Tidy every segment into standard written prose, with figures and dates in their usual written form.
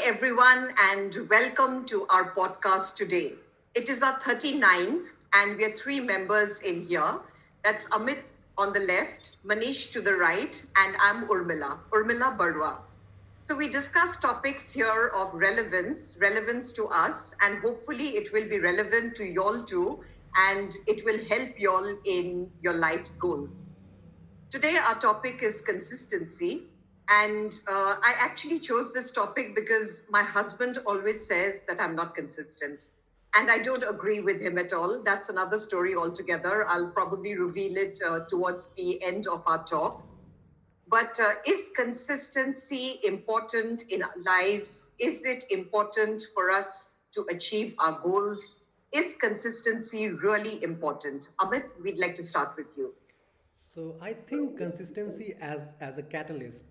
everyone, and welcome to our podcast today. It is our 39th, and we are three members in here. That's Amit on the left, Manish to the right, and I'm Urmila Barwa. So we discuss topics here of relevance to us, and hopefully it will be relevant to y'all too, and it will help y'all in your life's goals. Today, our topic is consistency. And I actually chose this topic because my husband always says that I'm not consistent. And I don't agree with him at all. That's another story altogether. I'll probably reveal it towards the end of our talk. But is consistency important in our lives? Is it important for us to achieve our goals? Is consistency really important? Amit, we'd like to start with you. So I think consistency as a catalyst.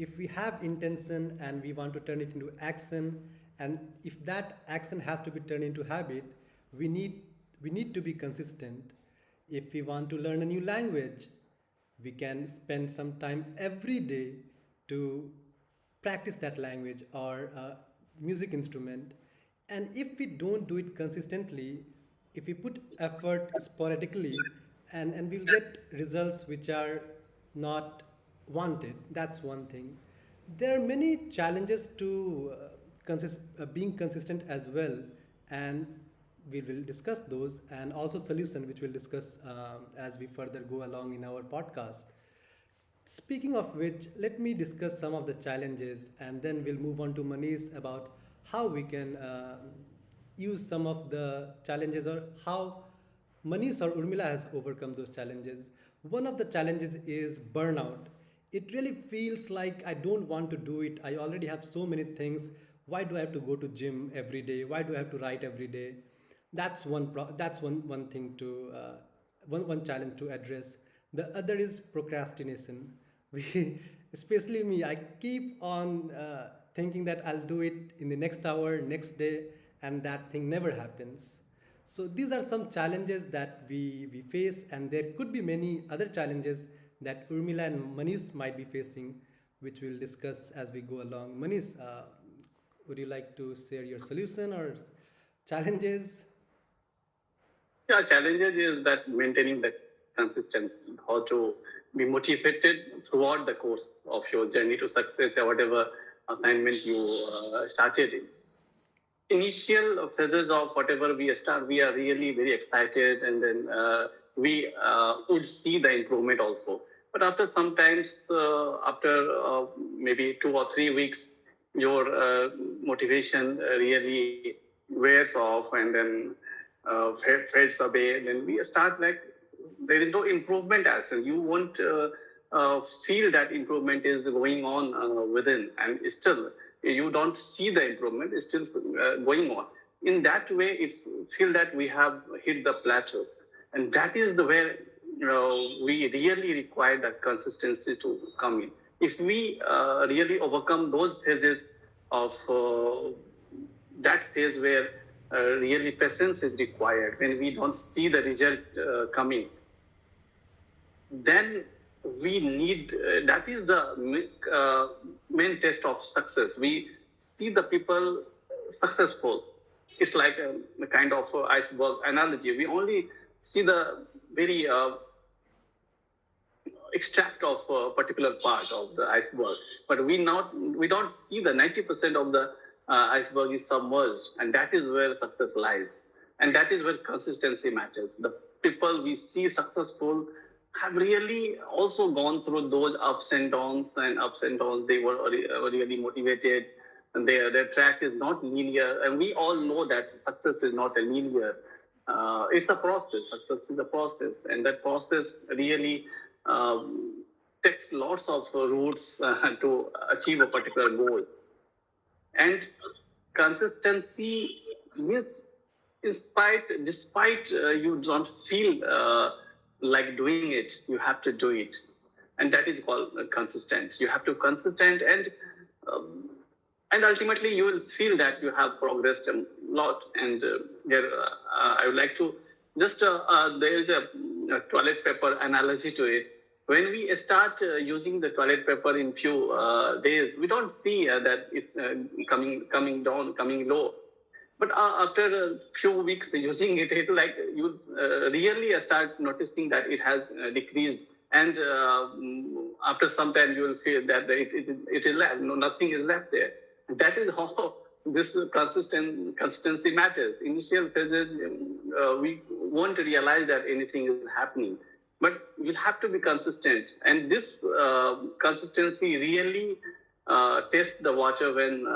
If we have intention and we want to turn it into action, and if that action has to be turned into habit, we need we need to be consistent. If we want to learn a new language, we can spend some time every day to practice that language or music instrument. And if we don't do it consistently, if we put effort sporadically, and we'll get results which are not wanted. That's one thing. There are many challenges to being consistent as well, and we will discuss those, and also solution which we'll discuss as we further go along in our podcast. Speaking of which, let me discuss some of the challenges, and then we'll move on to Manish about how we can use some of the challenges, or how Manish or Urmila has overcome those challenges. One of the challenges is burnout. It really feels like I don't want to do it. I already have so many things. Why do I have to go to gym every day? Why do I have to write every day? That's one thing to one challenge to address. The other is procrastination. We, especially me, I keep on thinking that I'll do it in the next hour, next day, and that thing never happens. So these are some challenges that we face, and there could be many other challenges that Urmila and Manish might be facing, which we'll discuss as we go along. Manish, would you like to share your solution or challenges? Yeah, challenges is that maintaining the consistency, how to be motivated throughout the course of your journey to success or whatever assignment you started in. Initial phases of whatever we start, we are really very excited, and then we would see the improvement also. But after sometimes, after maybe 2 or 3 weeks, your motivation really wears off, and then fades away. Then we start like there is no improvement as well. You won't feel that improvement is going on within, and still you don't see the improvement. It's still going on. In that way, it's feel that we have hit the plateau, and that is the where we really require that consistency to come in. If we really overcome those phases of that phase where really patience is required, when we don't see the result coming, then we need that is the main test of success. We see the people successful. It's like a kind of iceberg analogy. We only see the very extract of a particular part of the iceberg, but we don't see the 90% of the iceberg is submerged, and that is where success lies, and that is where consistency matters. The people we see successful have really also gone through those ups and downs, They were really motivated, and their track is not linear, and we all know that success is not a linear. It's a process. Success is a process, and that process really takes lots of routes to achieve a particular goal. And consistency means, despite you don't feel like doing it, you have to do it, and that is called consistent. You have to consistent, and ultimately you will feel that you have progressed a lot. And I would like to just there is a toilet paper analogy to it. when we start using the toilet paper in few days, we don't see that it's coming down, coming low. But after a few weeks using it, it like you really start noticing that it has decreased. And after some time, you will feel that it is left. No, nothing is left there. That is how this consistency matters. Initial phases, we won't realize that anything is happening, but you'll have to be consistent. And this consistency really test the water when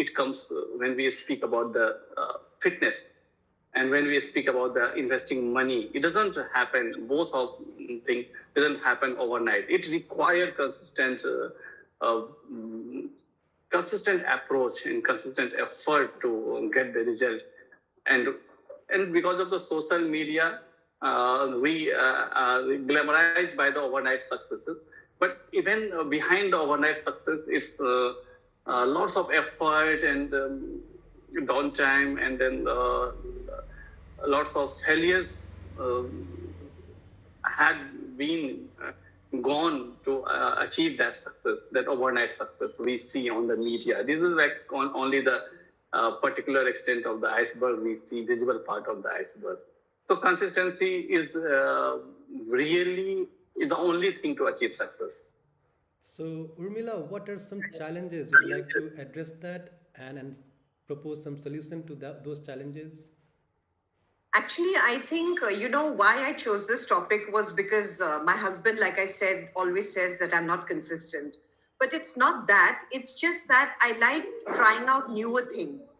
it comes when we speak about the fitness and when we speak about the investing money. It doesn't happen. Both of things doesn't happen overnight. It requires uh, mm, consistent approach and consistent effort to get the result. And and because of the social media, we are glamorized by the overnight successes. But even behind the overnight success, it's lots of effort and downtime, and then lots of failures had been gone to achieve that success, that overnight success we see on the media. This is like only the particular extent of the iceberg. We see visible part of the iceberg. So consistency is really the only thing to achieve success. So, Urmila, what are some challenges you'd like to address that and propose some solution to those challenges? Actually, I think, why I chose this topic was because my husband, like I said, always says that I'm not consistent. But it's not that, it's just that I like trying out newer things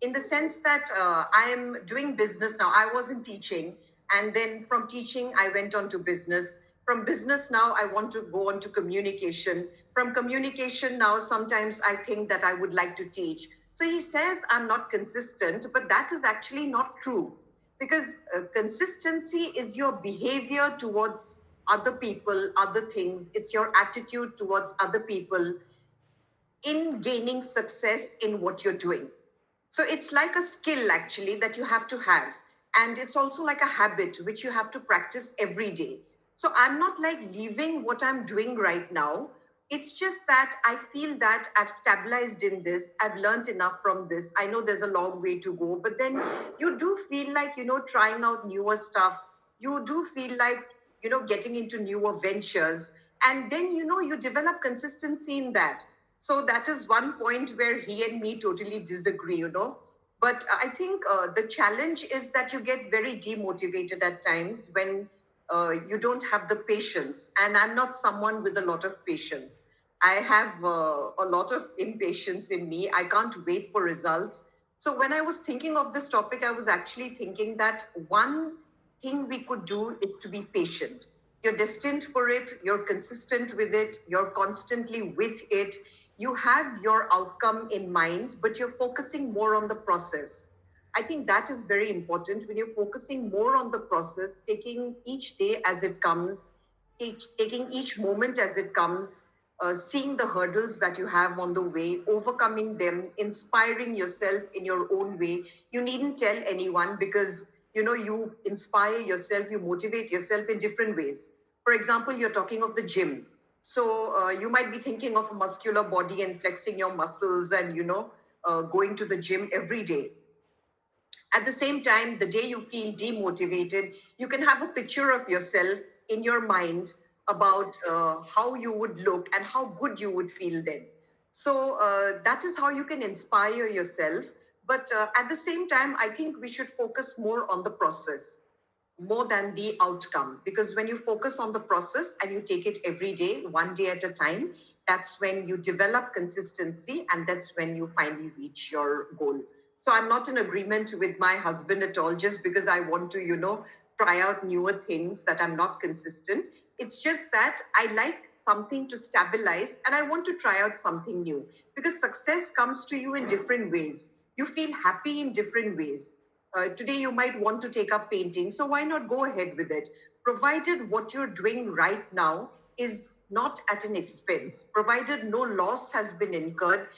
in the sense that I am doing business now. I wasn't teaching, and then from teaching, I went on to business. From business, now I want to go on to communication. From communication, now sometimes I think that I would like to teach. So he says I'm not consistent, but that is actually not true because consistency is your behavior towards other people, other things. It's your attitude towards other people in gaining success in what you're doing. So it's like a skill actually that you have to have. And it's also like a habit which you have to practice every day. So I'm not like leaving what I'm doing right now. It's just that I feel that I've stabilized in this. I've learned enough from this. I know there's a long way to go, but then you do feel like, trying out newer stuff. You do feel like, getting into newer ventures. And then, you develop consistency in that. So that is one point where he and me totally disagree. But I think the challenge is that you get very demotivated at times when you don't have the patience. And I'm not someone with a lot of patience. I have a lot of impatience in me. I can't wait for results. So when I was thinking of this topic, I was actually thinking that one thing we could do is to be patient. You're destined for it, you're consistent with it, you're constantly with it. You have your outcome in mind, but you're focusing more on the process. I think that is very important when you're focusing more on the process, taking each day as it comes, taking each moment as it comes, seeing the hurdles that you have on the way, overcoming them, inspiring yourself in your own way. You needn't tell anyone because you inspire yourself, you motivate yourself in different ways. For example, you're talking of the gym. So you might be thinking of a muscular body and flexing your muscles and going to the gym every day. At the same time, the day you feel demotivated, you can have a picture of yourself in your mind about how you would look and how good you would feel then. So that is how you can inspire yourself. But at the same time, I think we should focus more on the process more than the outcome. Because when you focus on the process and you take it every day, one day at a time, that's when you develop consistency and that's when you finally reach your goal. So I'm not in agreement with my husband at all just because I want to, try out newer things that I'm not consistent. It's just that I like something to stabilize and I want to try out something new because success comes to you in different ways. You feel happy in different ways. Today you might want to take up painting, so why not go ahead with it? Provided what you're doing right now is not at an expense, provided no loss has been incurred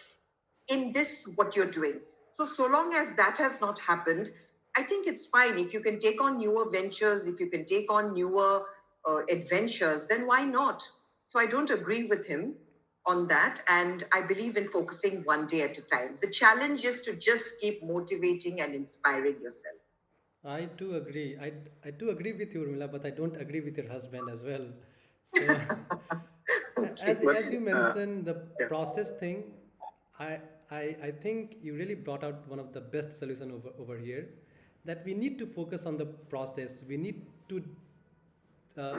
in this, what you're doing. So long as that has not happened, I think it's fine if you can take on newer ventures, if you can take on newer adventures, then why not? So I don't agree with him on that. And I believe in focusing one day at a time. The challenge is to just keep motivating and inspiring yourself. I do agree. I do agree with you, Urmila, but I don't agree with your husband as well. So, Okay. But as you mentioned the yeah, process thing, I, I think you really brought out one of the best solution over here, that we need to focus on the process. We need to uh,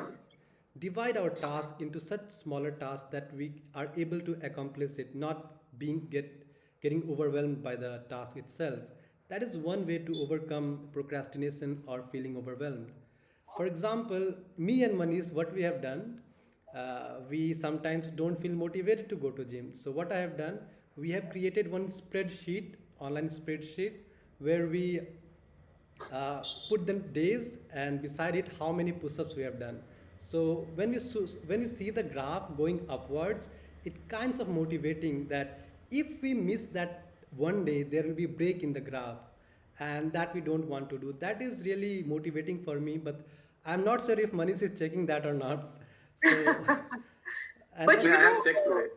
divide our task into such smaller tasks that we are able to accomplish it, not getting overwhelmed by the task itself. That is one way to overcome procrastination or feeling overwhelmed. For example, me and Manish, what we have done, we sometimes don't feel motivated to go to gym. So what I have done, we have created one spreadsheet, online spreadsheet, where we put the days and beside it how many push-ups we have done. So when you see the graph going upwards, it kinds of motivating that if we miss that one day, there will be break in the graph, and that we don't want to do. That is really motivating for me, but I'm not sure if Manish is checking that or not. So, But and you yeah, I know, have checked today.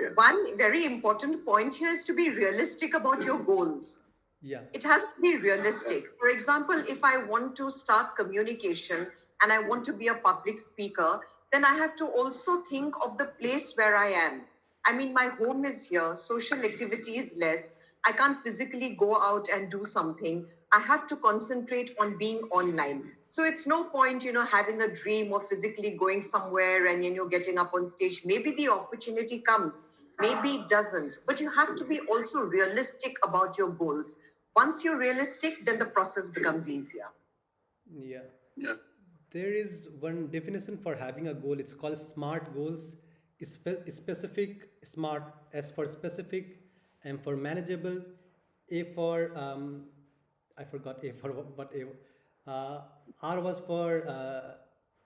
Yeah. one very important point here is to be realistic about your goals. yeah, It has to be realistic. For example, if I want to start communication and I want to be a public speaker, then I have to also think of the place where I am. I mean, my home is here, social activity is less. I can't physically go out and do something. I have to concentrate on being online. So it's no point, having a dream or physically going somewhere and, getting up on stage. Maybe the opportunity comes, maybe it doesn't. But you have to be also realistic about your goals. Once you're realistic, then the process becomes easier. yeah. Yeah. There is one definition for having a goal. It's called SMART goals. Specific, SMART, S for specific, M for manageable, A for I forgot A for what A. R was for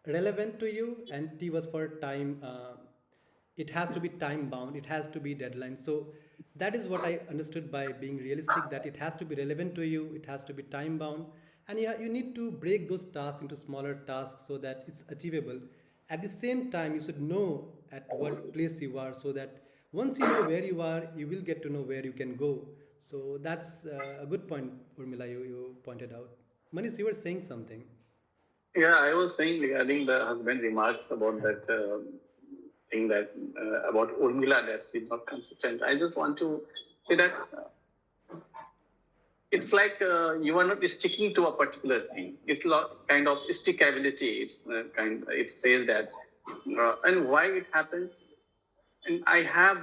relevant to you, and T was for time. It has to be time bound. It has to be deadline. So that is what I understood by being realistic. That it has to be relevant to you. It has to be time bound, and yeah, you need to break those tasks into smaller tasks so that it's achievable. At the same time, you should know at what place you are, so that once you know where you are, you will get to know where you can go. So that's a good point, Urmila, you pointed out. Manish, you were saying something. Yeah, I was saying regarding the husband remarks about that thing that about Urmila that she's not consistent. I just want to say that it's like you are not sticking to a particular thing. It's kind of stickability. It's it says that, and why it happens. And I have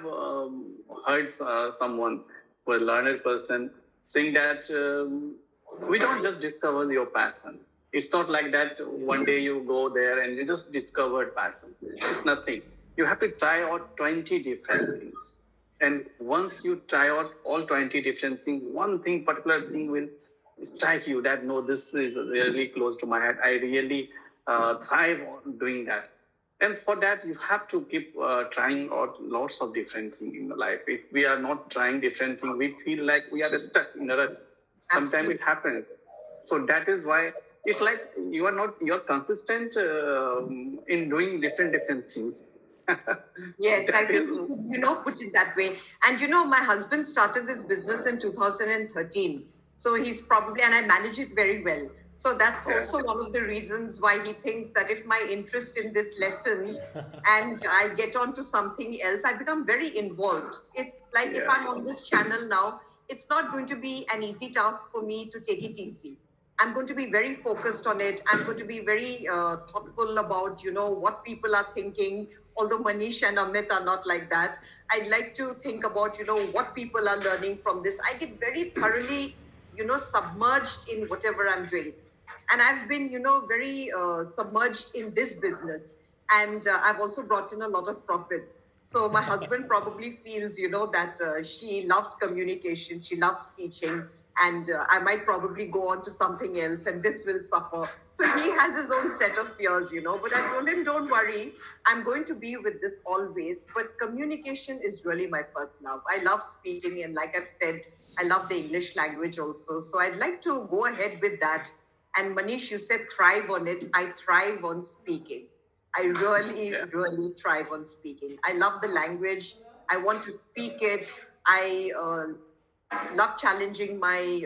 heard someone, who a learned person, saying that we don't just discover your passion. It's not like that one day you go there and you just discovered passion. It's nothing. You have to try out 20 different things. And once you try out all 20 different things, one thing, particular thing will strike you that no, this is really close to my heart. I really thrive on doing that. And for that, you have to keep trying out lots of different things in the life. If we are not trying different things, we feel like we are stuck in a rut. Sometimes Absolutely. it happens. So that is why it's like you're consistent in doing different things. Yes, I That is, think, put it that way. And my husband started this business in 2013. So he's probably, and I manage it very well. So that's yeah, also one of the reasons why he thinks that if my interest in this lessons and I get on to something else, I become very involved. It's like if yeah, I'm on this channel now, it's not going to be an easy task for me to take it easy. I'm going to be very focused on it. I'm going to be very thoughtful about, what people are thinking. Although Manish and Amit are not like that, I'd like to think about, what people are learning from this. I get very thoroughly, submerged in whatever I'm doing. And I've been, very submerged in this business. And I've also brought in a lot of profits. So my husband probably feels, that she loves communication, she loves teaching, and I might probably go on to something else, and this will suffer. So he has his own set of fears, But I told him, don't worry, I'm going to be with this always. But communication is really my first love. I love speaking, and like I've said, I love the English language also. So I'd like to go ahead with that. And Manish, you said thrive on it. I thrive on speaking. I really, Yeah. really thrive on speaking. I love the language. I want to speak it. I love challenging my,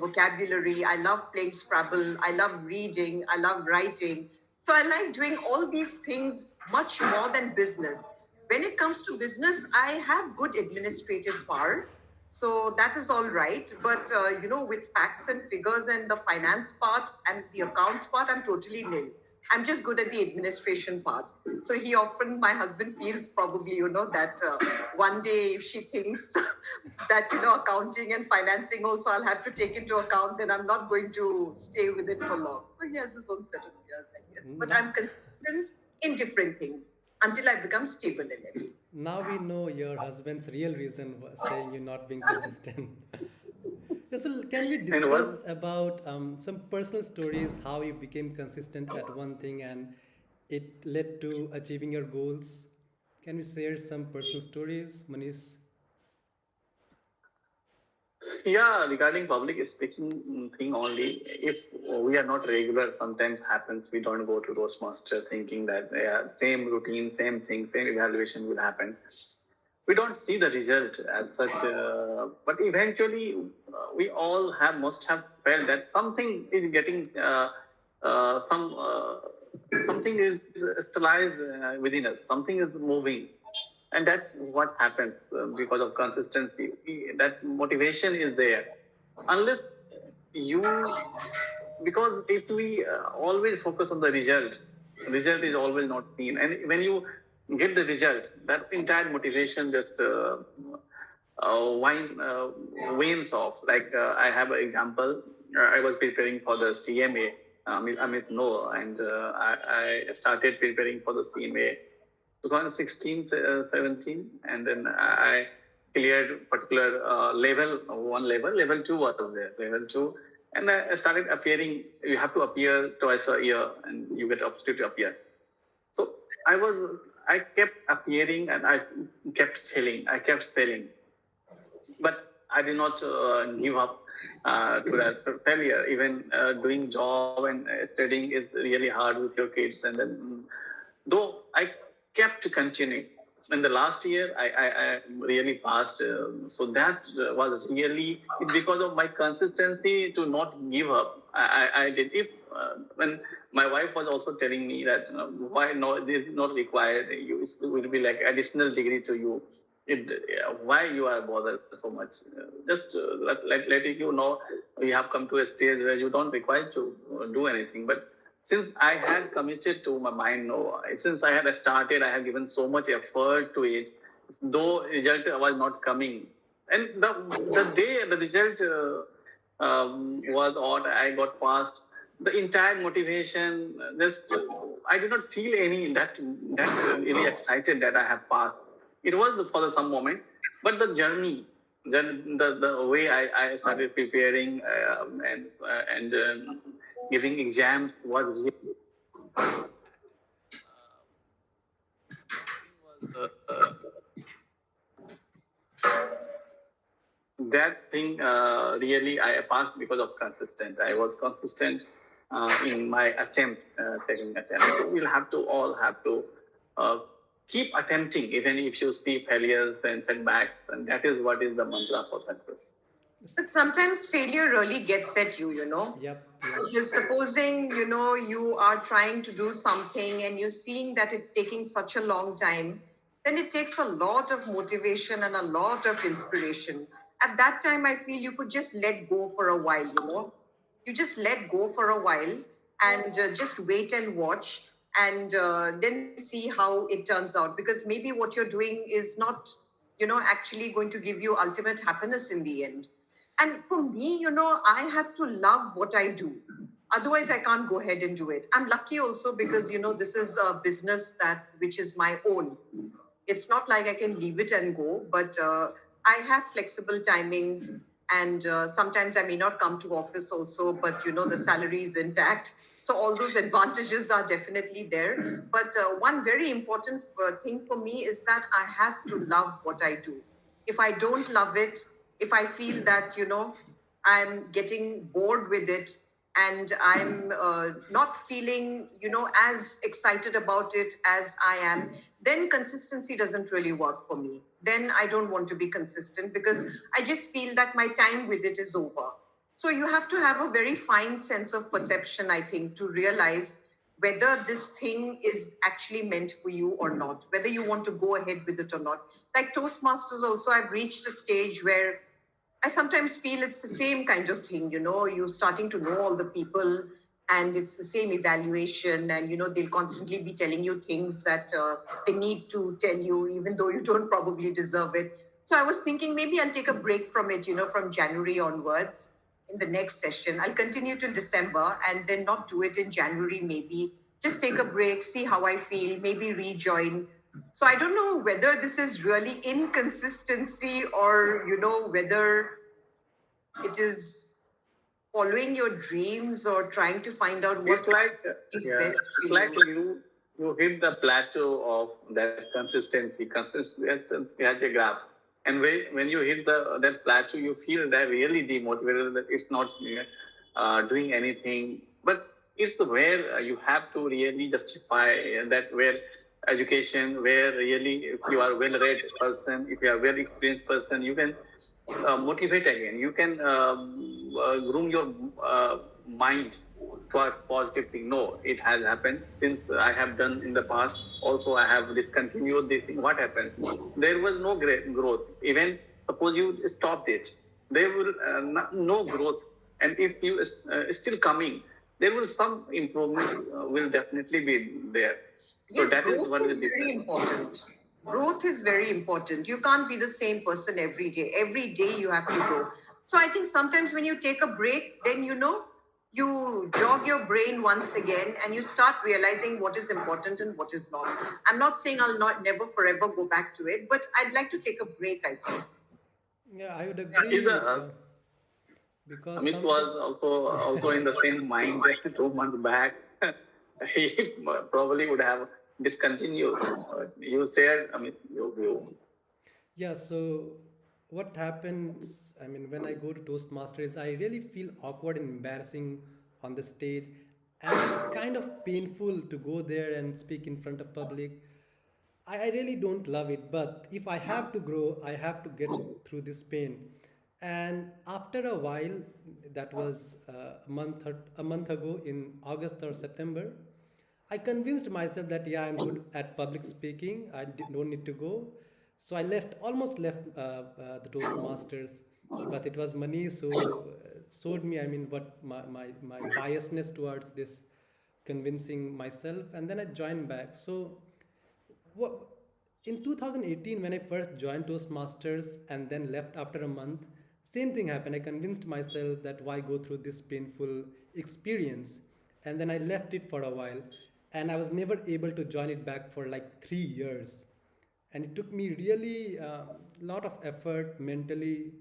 vocabulary. I love playing Scrabble. I love reading. I love writing. So I like doing all these things much more than business. When it comes to business, I have good administrative power. So that is all right. But, with facts and figures and the finance part and the accounts part, I'm totally nil. I'm just good at the administration part. So he often, my husband feels probably, that one day if she thinks that, accounting and financing also I'll have to take into account, then I'm not going to stay with it for long. So he has his own set of fears, I guess. But Now, I'm consistent in different things until I become stable in it. now we know your husband's real reason saying you're not being consistent. Yeah, so can we And one, discuss about some personal stories how you became consistent at one thing and it led to achieving your goals? Can we share some personal stories, Manish? yeah, regarding public speaking thing only, if we are not regular, sometimes happens we don't go to Toastmaster thinking that yeah, same routine, same thing, same evaluation will happen. We don't see the result as such, but eventually we all have must have felt that something is getting some something is stabilized within us, something is moving, and that's what happens because of consistency. That motivation is there, unless you, because if we always focus on the result is always not seen, and when you get the result, that entire motivation just wanes off. Like I have an example. I was preparing for the CMA. Amit know, and I started preparing for the CMA 2016, 17, and then I cleared particular level, one level, level two was there, level two, and I started appearing. You have to appear twice a year, and you get opportunity to appear. So I kept appearing, and I kept failing, but I did not give up to that failure. Even doing job and studying is really hard with your kids, and then though I kept continuing. In the last year, I really passed. So that was really it's because of my consistency to not give up. I did. If when my wife was also telling me that why no, this is not required. You it will be like additional degree to you. Why you are bothered so much? Just letting you know you have come to a stage where you don't require to do anything. But since I had committed to my mind, no, since I had started, I have given so much effort to it, though result was not coming. And the day the result was odd, I got passed. The entire motivation, just I did not feel any that really excited that I have passed. It was for some moment, but the journey, the way I started preparing and giving exams was really that thing really I passed because of consistent. I was consistent in my taking attempt. So we'll have to all have to uh, keep attempting, even if you see failures and setbacks, and that is what is the mantra for success. S- But sometimes failure really gets at you. Yep, yep. Because supposing, you are trying to do something and you're seeing that it's taking such a long time, then it takes a lot of motivation and a lot of inspiration. At that time, I feel you could just let go for a while. You just let go for a while and just wait and watch and then see how it turns out. Because maybe what you're doing is not, actually going to give you ultimate happiness in the end. And for me, I have to love what I do. Otherwise, I can't go ahead and do it. I'm lucky also because, this is a business which is my own. It's not like I can leave it and go, but I have flexible timings, and sometimes I may not come to office also, but the salary is intact. So all those advantages are definitely there. But one very important thing for me is that I have to love what I do. If I don't love it, if I feel that I'm getting bored with it, and I'm not feeling, as excited about it as I am, then consistency doesn't really work for me. Then I don't want to be consistent because I just feel that my time with it is over. So you have to have a very fine sense of perception, I think, to realize whether this thing is actually meant for you or not, whether you want to go ahead with it or not. Like Toastmasters, also, I've reached a stage where I sometimes feel it's the same kind of thing, you're starting to know all the people and it's the same evaluation, and they'll constantly be telling you things that they need to tell you, even though you don't probably deserve it. So I was thinking maybe I'll take a break from it, from January onwards in the next session. I'll continue to December and then not do it in January, maybe. Just take a break, see how I feel, maybe rejoin. So I don't know whether this is really inconsistency or, whether it is following your dreams or trying to find out It's what like, is yeah, best it's for like you. you hit the plateau of that consistency. Consistency has a graph, and when you hit that plateau, you feel that really demotivated, that it's not doing anything. But it's where you have to really justify that, where education, where really if you are well-read person, if you are well-experienced person, you can motivate again. You can groom your mind towards positive thing. No, it has happened since I have done in the past. Also, I have discontinued this thing. What happens? There was no great growth. Even suppose you stopped it, there will no growth. And if you still coming, there will some improvement will definitely be there. So Yes, that is growth what is is the very difference. important. Growth is very important. You can't be the same person every day. Every day you have to grow. So I think sometimes when you take a break, then you jog your brain once again and you start realizing what is important and what is not. I'm not saying I'll not never forever go back to it, but I'd like to take a break, I think. Yeah, I would Is agree a because Amit something. was also in the same mind 2 months back. He probably would have discontinued. You shared, Amit, your view. Yeah, so what happens, I mean, when I go to Toastmasters, I really feel awkward and embarrassing on the stage. And it's kind of painful to go there and speak in front of public. I really don't love it, but if I have to grow, I have to get through this pain. And after a while, that was a month ago in August or September, I convinced myself that yeah, I'm good at public speaking. Don't need to go. So I almost left the Toastmasters, but it was money, so showed me. I mean, what my biasness towards this, convincing myself, and then I joined back. So what in 2018 when I first joined Toastmasters and then left after a month, same thing happened. I convinced myself that why go through this painful experience, and then I left it for a while, and I was never able to join it back for like 3 years, and it took me really a lot of effort mentally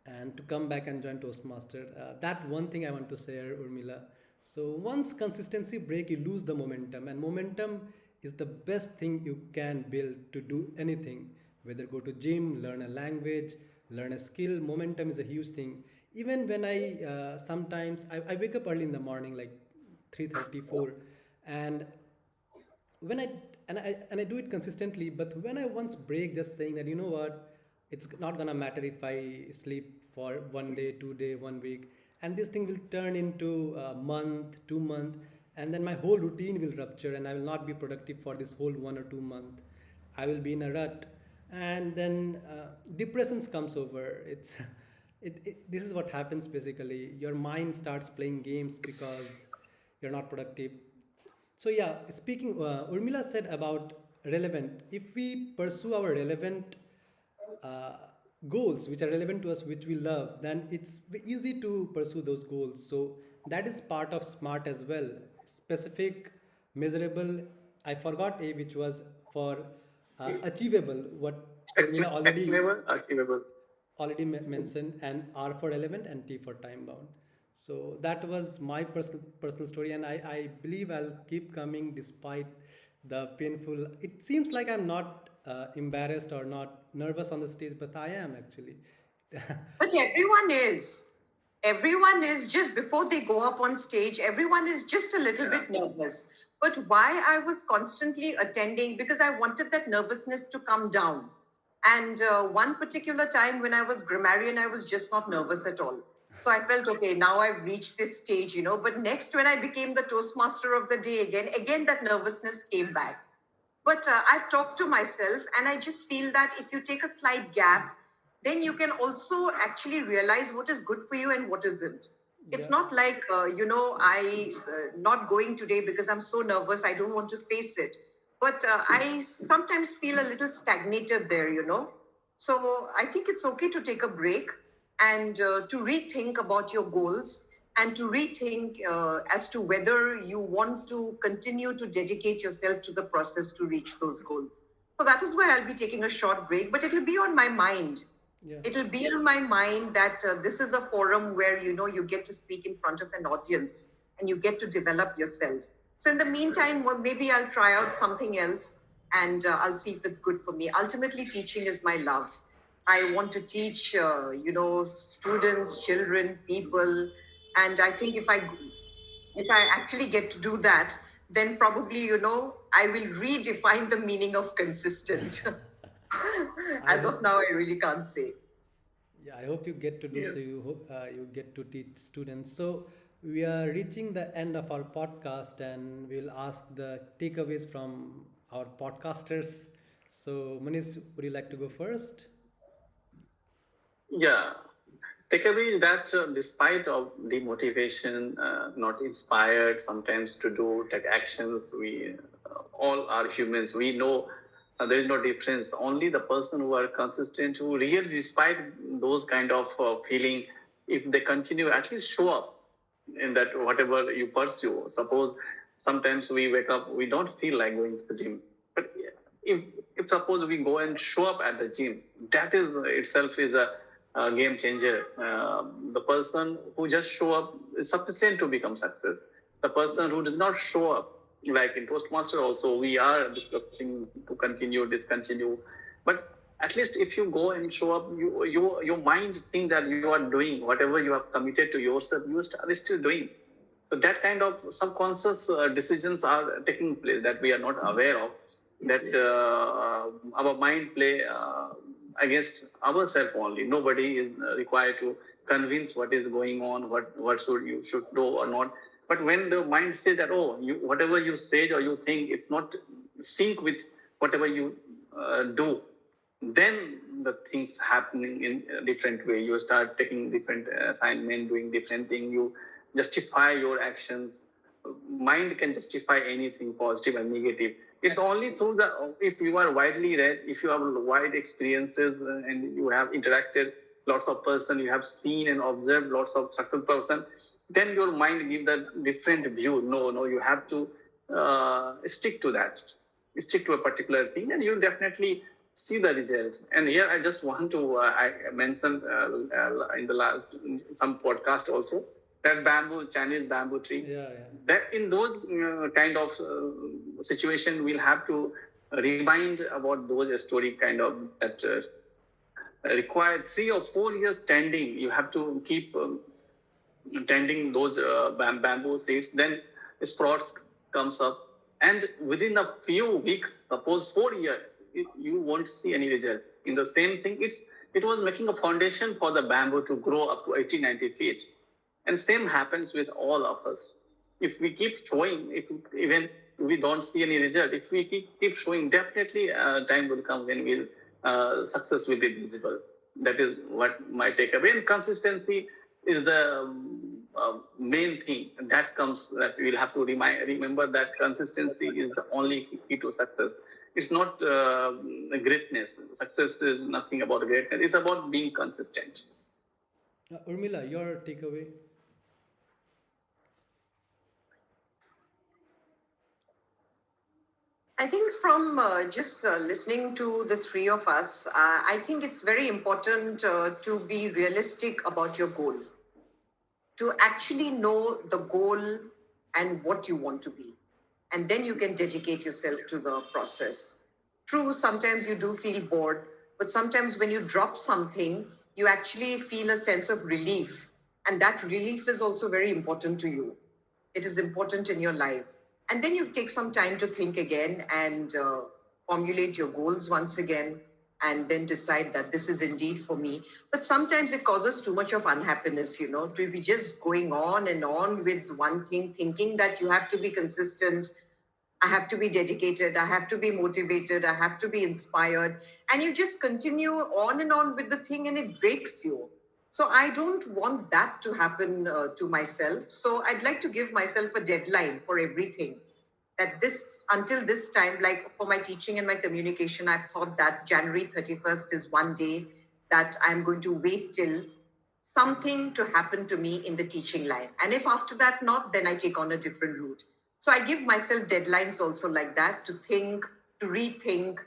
and to come back and join Toastmaster. That one thing I want to share, Urmila. So once consistency break, you lose the momentum, and momentum is the best thing you can build to do anything. Whether go to gym, learn a language, learn a skill, momentum is a huge thing. Even when I sometimes I wake up early in the morning, like 3:34, and when I do it consistently, but when I once break just saying that, you know what, it's not gonna matter if I sleep for 1 day, 2 day, 1 week, and this thing will turn into a month, 2 month, and then my whole routine will rupture, and I will not be productive for this whole 1 or 2 month. I will be in a rut, and then depressions comes over. It's this is what happens basically. Your mind starts playing games because you're not productive. So yeah, speaking, Urmila said about relevant. If we pursue our relevant uh, goals, which are relevant to us, which we love, then it's easy to pursue those goals. So that is part of SMART as well. Specific, measurable. I forgot A, which was for achievable. What Urmila Achievable. already mentioned, and R for relevant and T for time bound. So that was my personal story, and I believe I'll keep coming despite the painful. It seems like I'm not embarrassed or not nervous on the stage, but I am actually. But everyone is. Everyone is just before they go up on stage, everyone is just a little Yeah. bit nervous. But why I was constantly attending, because I wanted that nervousness to come down. And one particular time when I was grammarian, I was just not nervous at all. So I felt, okay, now I've reached this stage, you know. But next, when I became the Toastmaster of the day again that nervousness came back. But I've talked to myself, and I just feel that if you take a slight gap, then you can also actually realize what is good for you and what isn't. It's Yeah. not like, I not going today because I'm so nervous, I don't want to face it. But I sometimes feel a little stagnated there, you know. So I think it's okay to take a break and to rethink about your goals and to rethink as to whether you want to continue to dedicate yourself to the process to reach those goals. So that is why I'll be taking a short break, but it'll be on my mind. Yeah. It'll be on my mind that this is a forum where you get to speak in front of an audience and you get to develop yourself. So in the meantime, well, maybe I'll try out something else and I'll see if it's good for me. Ultimately, teaching is my love. I want to teach, students, children, people, and I think if I actually get to do that, then probably I will redefine the meaning of consistent. I As of hope. now, I really can't say. Yeah, I hope you get to do Yes. so. You hope you get to teach students. So we are reaching the end of our podcast, and we'll ask the takeaways from our podcasters. So Manish, would you like to go first? Yeah. Takeaway is that despite of demotivation, not inspired sometimes to do take actions, we all are humans. We know there is no difference. Only the person who are consistent, who really, despite those kind of feeling, if they continue, at least show up in that whatever you pursue. Suppose sometimes we wake up, we don't feel like going to the gym, but if if suppose we go and show up at the gym, that is itself is a game changer. The person who just show up is sufficient to become success. The person who does not show up, like in Toastmaster also, we are discussing to continue, discontinue. But at least if you go and show up, your mind think that you are doing whatever you have committed to yourself, you are still doing. So that kind of subconscious decisions are taking place that we are not aware of. That our mind play against ourselves only. Nobody is required to convince what is going on, what should do or not. But when the mind says that whatever you say or you think it's not sync with whatever you do, then the things happening in a different way. You start taking different assignment, doing different thing. You justify your actions. Mind can justify anything, positive and negative. It's only through the if you are widely read, if you have wide experiences and you have interacted lots of person, you have seen and observed lots of successful person, then your mind give that different view. No, you have to stick to that, stick to a particular thing, and you definitely see the results. And here I just want to I mentioned in the last some podcast also that Chinese bamboo tree. Yeah, yeah. That in those kind of situation, we'll have to remind about those story kind of that required 3 or 4 years tending. You have to keep tending those bamboo seeds. Then sprouts comes up, and within a few weeks, suppose 4 years, you won't see any result. In the same thing, it was making a foundation for the bamboo to grow up to 80, 90 feet. And same happens with all of us. If we keep showing, if even we don't see any result, if we keep showing, definitely time will come when success will be visible. That is what my takeaway. And consistency is the main thing. That comes that we will have to remember that consistency is the only key to success. It's not greatness. Success is nothing about greatness. It's about being consistent. Urmila, your takeaway? I think from just listening to the three of us, I think it's very important to be realistic about your goal, to actually know the goal and what you want to be. And then you can dedicate yourself to the process. True, sometimes you do feel bored, but sometimes when you drop something, you actually feel a sense of relief and that relief is also very important to you. It is important in your life. And then you take some time to think again and formulate your goals once again, and then decide that this is indeed for me. But sometimes it causes too much of unhappiness, to be just going on and on with one thing, thinking that you have to be consistent, I have to be dedicated, I have to be motivated, I have to be inspired. And you just continue on and on with the thing and it breaks you. So I don't want that to happen to myself. So I'd like to give myself a deadline for everything. That this, until this time, like for my teaching and my communication, I've thought that January 31st is one day that I'm going to wait till something to happen to me in the teaching line. And if after that not, then I take on a different route. So I give myself deadlines also like that, to think, to rethink,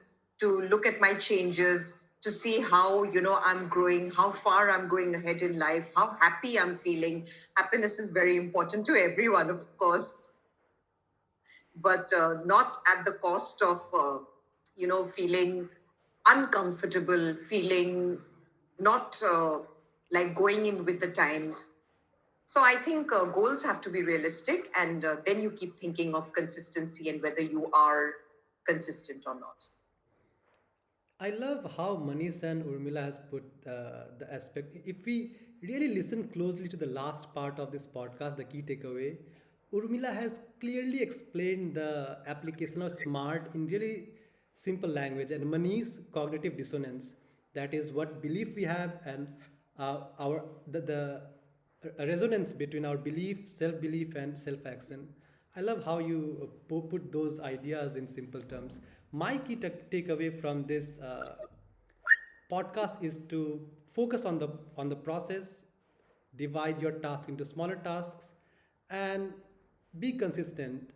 to look at my changes, to see how, I'm growing, how far I'm going ahead in life, how happy I'm feeling. Happiness is very important to everyone, of course, but not at the cost of, feeling uncomfortable, feeling not like going in with the times. So I think goals have to be realistic, and then you keep thinking of consistency and whether you are consistent or not. I love how Manish and Urmila has put the aspect. If we really listen closely to the last part of this podcast, the key takeaway, Urmila has clearly explained the application of SMART in really simple language, and Manish cognitive dissonance. That is what belief we have and our the resonance between our belief, self belief, and self action. I love how you put those ideas in simple terms. My key takeaway from this podcast is to focus on the process, divide your task into smaller tasks, and be consistent.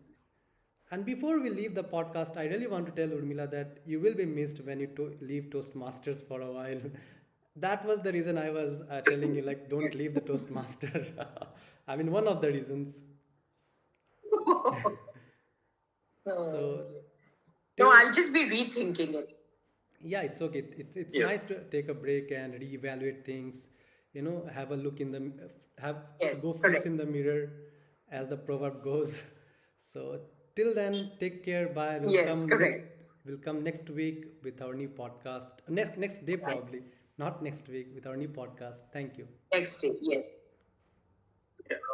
And before we leave the podcast, I really want to tell Urmila that you will be missed when you leave Toastmasters for a while. That was the reason I was telling you, like, don't leave the Toastmaster. I mean, one of the reasons. So, No, till I'll just be rethinking it. yeah, it's okay. It's Yes. nice to take a break and reevaluate things. Have a look in the have Yes, go fish correct. in the mirror, as the proverb goes. So till then, take care. Bye. We'll Yes, come next. correct. We'll come next week with our new podcast. Next day Right. probably, not next week with our new podcast. Thank you. Next day, yes. Yeah.